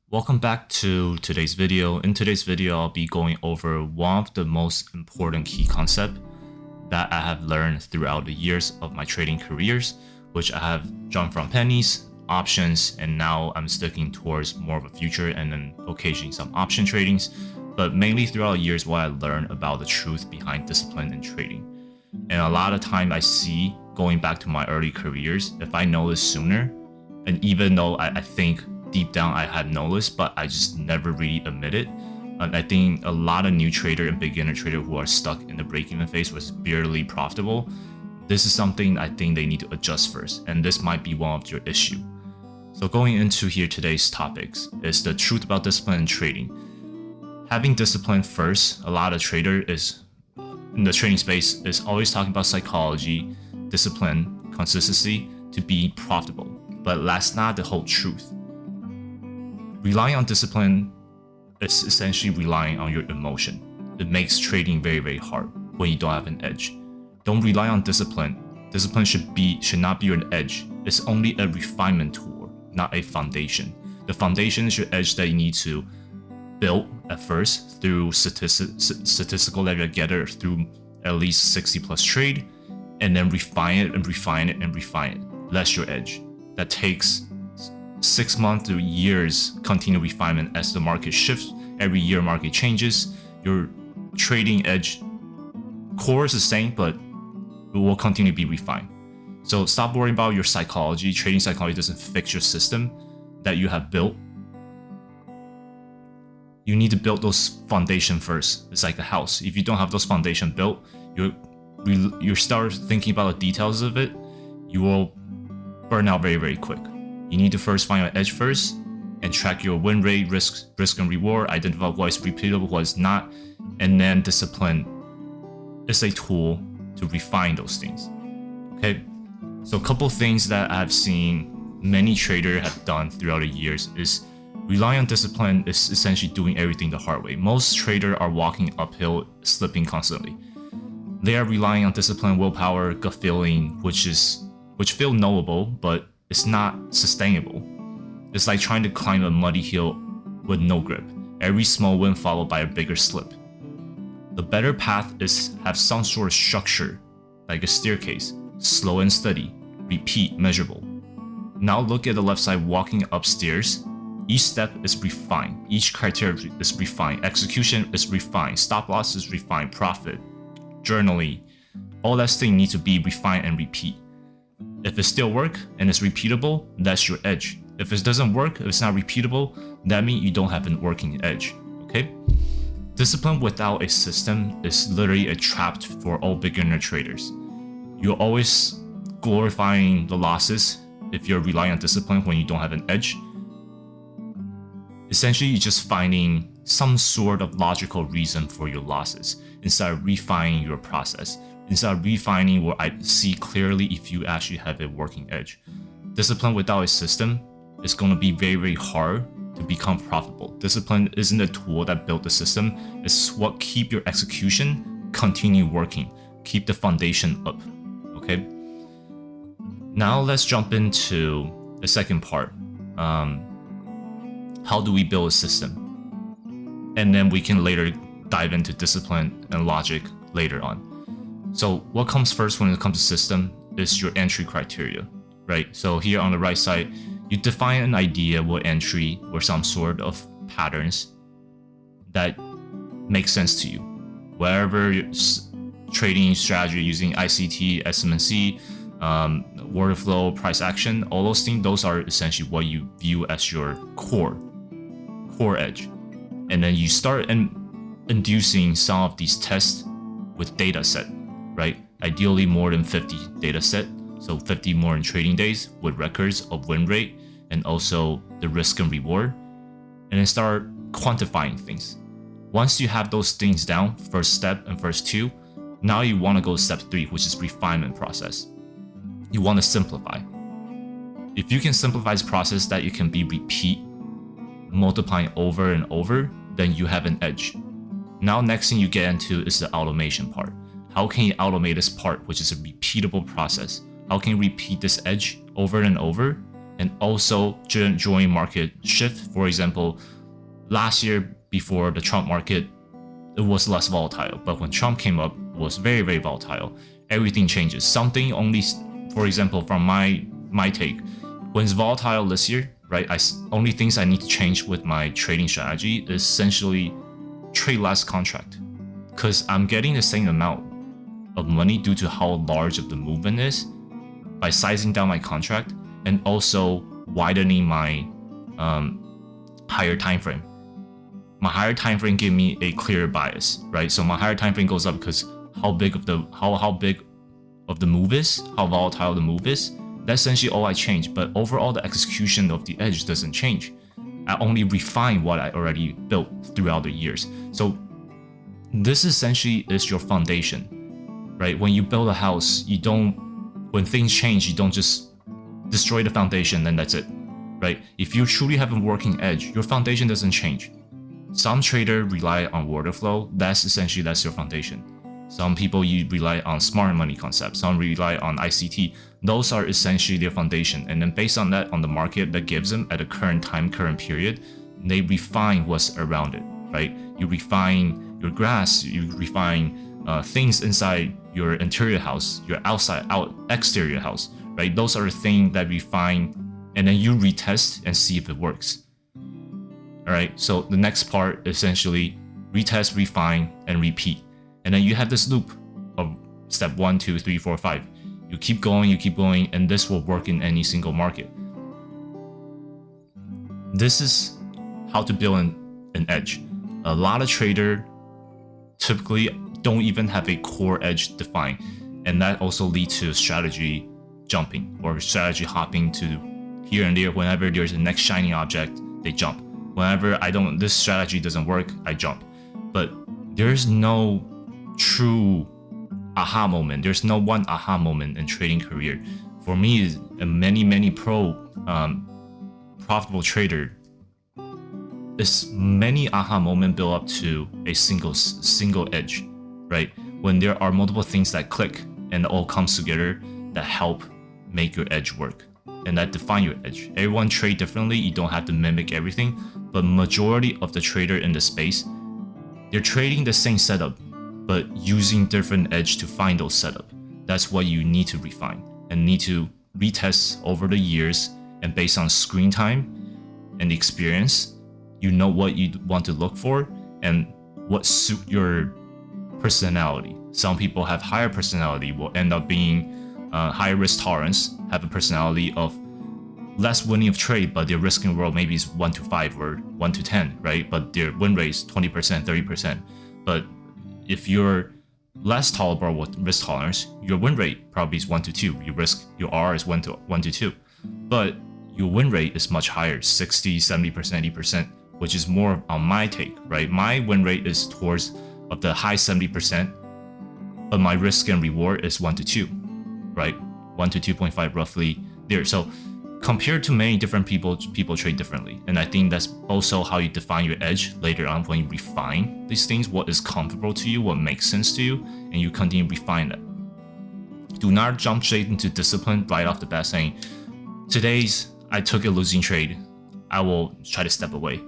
Welcome back to today's video. In today's video, I'll be going over one of the most important key concepts that I have learned throughout the years of my trading careers, which I have jumped from pennies, options, and now I'm sticking towards more of a future and then occasionally some option tradings. But mainly throughout the years, what I learned about the truth behind discipline in trading. And a lot of time I see going back to my early careers, if I know this sooner, and even though I think deep down I had noticed, but I just never really admit it. I think a lot of new trader and beginner trader who are stuck in the break-even phase was barely profitable. This is something I think they need to adjust first, and this might be one of your issue. So going into here today's topics is the truth about discipline in trading. Having discipline first, a lot of trader is in the trading space is always talking about psychology, discipline, consistency to be profitable, but that's not the whole truth. Relying on discipline is essentially relying on your emotion. It makes trading very, very hard when you don't have an edge. Don't rely on discipline. Discipline should not be your edge. It's only a refinement tool, not a foundation. The foundation is your edge that you need to build at first through statistical that you gather through at least 60 plus trade, and then refine it and refine it and refine it. That's your edge. That takes 6 months to years continued refinement as the market shifts. Every year market changes. Your trading edge core is the same, but it will continue to be refined. So stop worrying about your psychology. Trading psychology doesn't fix your system that you have built. You need to build those foundation first. It's like a house. If you don't have those foundation built, you start thinking about the details of it, you will burn out very, very quick. You need to first find your edge first and track your win rate, risk and reward, identify what is repeatable, what is not, and then discipline is a tool to refine those things. Okay, so a couple things that I've seen many traders have done throughout the years is relying on discipline is essentially doing everything the hard way. Most traders are walking uphill, slipping constantly. They are relying on discipline, willpower, gut feeling, which feel knowable, but it's not sustainable. It's like trying to climb a muddy hill with no grip. Every small win followed by a bigger slip. The better path is have some sort of structure, like a staircase, slow and steady, repeat, measurable. Now look at the left side walking upstairs. Each step is refined. Each criteria is refined. Execution is refined. Stop loss is refined. Profit, journaling, all that thing needs to be refined and repeat. If it still works and it's repeatable, that's your edge. If it doesn't work, if it's not repeatable, that means you don't have a working edge. Okay? Discipline without a system is literally a trap for all beginner traders. You're always glorifying the losses if you're relying on discipline when you don't have an edge. Essentially, you're just finding some sort of logical reason for your losses instead of refining your process. Instead of refining what I see clearly if you actually have a working edge. Discipline without a system is going to be very, very hard to become profitable. Discipline isn't a tool that built the system. It's what keep your execution continue working. Keep the foundation up. Okay? Now let's jump into the second part. How do we build a system? And then we can later dive into discipline and logic later on. So what comes first when it comes to system is your entry criteria, right? So here on the right side, you define an idea what entry or some sort of patterns that make sense to you. Wherever trading strategy using ICT, SMC, order flow, price action, all those things, those are essentially what you view as your core edge. And then you start inducing some of these tests with data set. Right? Ideally more than 50 data set, so 50 more in trading days with records of win rate and also the risk and reward, and then start quantifying things. Once you have those things down, first step and first two, now you want to go to step 3, which is refinement process. You want to simplify. If you can simplify this process that it can be repeat, multiplying over and over, then you have an edge. Now next thing you get into is the automation part. how can you automate this part, which is a repeatable process? How can you repeat this edge over and over? And also during market shift, for example, last year before the Trump market, it was less volatile. But when Trump came up, it was very, very volatile. Everything changes. Something only, for example, from my take, when it's volatile this year, right? Only things I need to change with my trading strategy is essentially trade less contract, because I'm getting the same amount of money due to how large of the movement is by sizing down my contract and also widening my higher time frame. My higher time frame gave me a clearer bias, right? So my higher time frame goes up because how big of the move is, how volatile the move is. That's essentially all I change. But overall, the execution of the edge doesn't change. I only refine what I already built throughout the years. So this essentially is your foundation, right? When you build a house, when things change, you don't just destroy the foundation, then that's it, right? If you truly have a working edge, your foundation doesn't change. Some traders rely on order flow. That's your foundation. Some people rely on smart money concepts. Some rely on ICT. Those are essentially their foundation. And then based on that, on the market that gives them at the current time, current period, they refine what's around it, right? You refine your grass, you refine things inside your interior house, your exterior house, right? Those are the things that refine, and then you retest and see if it works. All right, so the next part essentially retest, refine, and repeat. And then you have this loop of step 1, 2, 3, 4, 5. You keep going, and this will work in any single market. This is how to build an edge. A lot of traders typically don't even have a core edge defined, and that also leads to strategy jumping or strategy hopping to here and there. Whenever there's a next shiny object, they jump. Whenever this strategy doesn't work, I jump. But there's no true aha moment. There's no one aha moment in trading career. For me, many profitable trader, is many aha moment build up to a single edge, right? When there are multiple things that click and it all comes together that help make your edge work and that define your edge. Everyone trade differently. You don't have to mimic everything, but majority of the trader in the space, they're trading the same setup, but using different edge to find those setup. That's what you need to refine and need to retest over the years. And based on screen time and experience, you know what you want to look for and what suit your personality. Some people have higher personality, will end up being higher risk tolerance, have a personality of less winning of trade, but their risk in the world maybe is 1 to 5 or 1 to 10, right? But their win rate is 20%, 30%. But if you're less tolerable with risk tolerance, your win rate probably is 1 to 2. Your R is 1 to 2. But your win rate is much higher, 60, 70%, 80%, which is more on my take, right? My win rate is towards of the high 70%, but my risk and reward is 1 to 2, right? 1 to 2.5 roughly there. So compared to many different people trade differently. And I think that's also how you define your edge later on when you refine these things, what is comfortable to you, what makes sense to you, and you continue to refine that. Do not jump straight into discipline right off the bat saying, I took a losing trade, I will try to step away.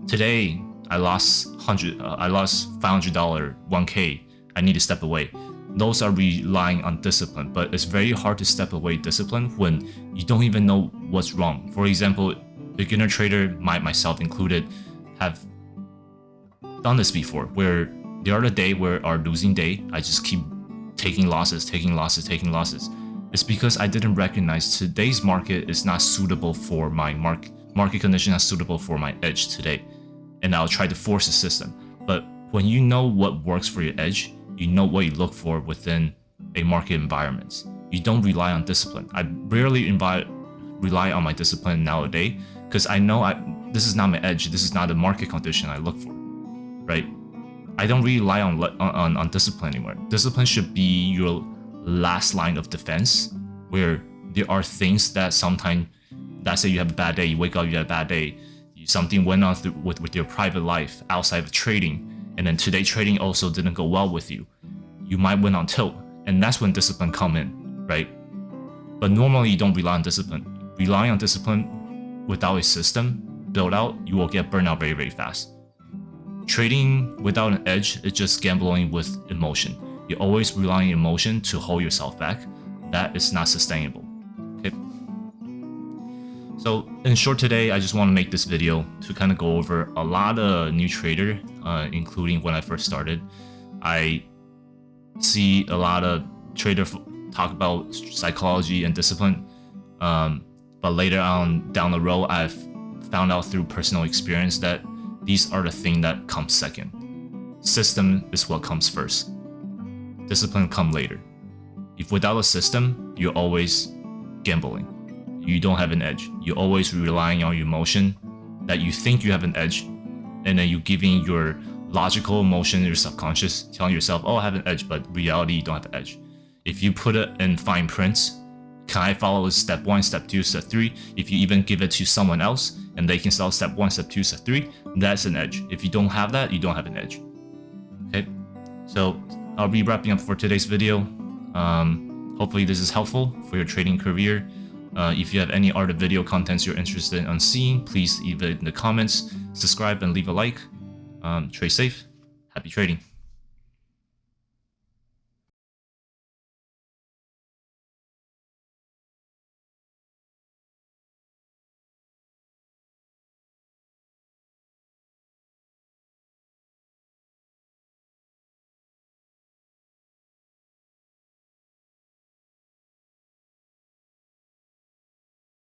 Today, I lost $500, 1K, I need to step away. Those are relying on discipline, but it's very hard to step away discipline when you don't even know what's wrong. For example, beginner trader, myself included, have done this before, where there are the day where our losing day, I just keep taking losses. It's because I didn't recognize today's market is not suitable for my market condition, not suitable for my edge today. And I'll try to force the system. But when you know what works for your edge, you know what you look for within a market environment. You don't rely on discipline. I rarely rely on my discipline nowadays because I know this is not my edge. This is not the market condition I look for, right? I don't really rely on discipline anymore. Discipline should be your last line of defense, where there are things that sometimes, let's say you have a bad day, you wake up, you have a bad day, something went on with your private life outside of trading, and then today trading also didn't go well with you. you might win on tilt, and that's when discipline come in, right? But normally you don't rely on discipline. Relying on discipline without a system built out, you will get burned out very, very fast. Trading without an edge is just gambling with emotion. You're always relying on emotion to hold yourself back. That is not sustainable. Okay. So in short today, I just want to make this video to kind of go over a lot of new trader, including when I first started. I see a lot of traders talk about psychology and discipline, but later on down the road, I've found out through personal experience that these are the things that come second. System is what comes first. Discipline come later. If without a system, you're always gambling. You don't have an edge. You're always relying on your emotion that you think you have an edge, and then you're giving your logical emotion, your subconscious, telling yourself, oh, I have an edge, but reality, you don't have an edge. If you put it in fine print, can I follow step 1, step 2, step 3? If you even give it to someone else and they can sell step 1, step 2, step 3, that's an edge. If you don't have that, you don't have an edge. Okay, so I'll be wrapping up for today's video. Hopefully this is helpful for your trading career. If you have any other video contents you're interested in seeing, please leave it in the comments, subscribe and leave a like. Trade safe. Happy trading.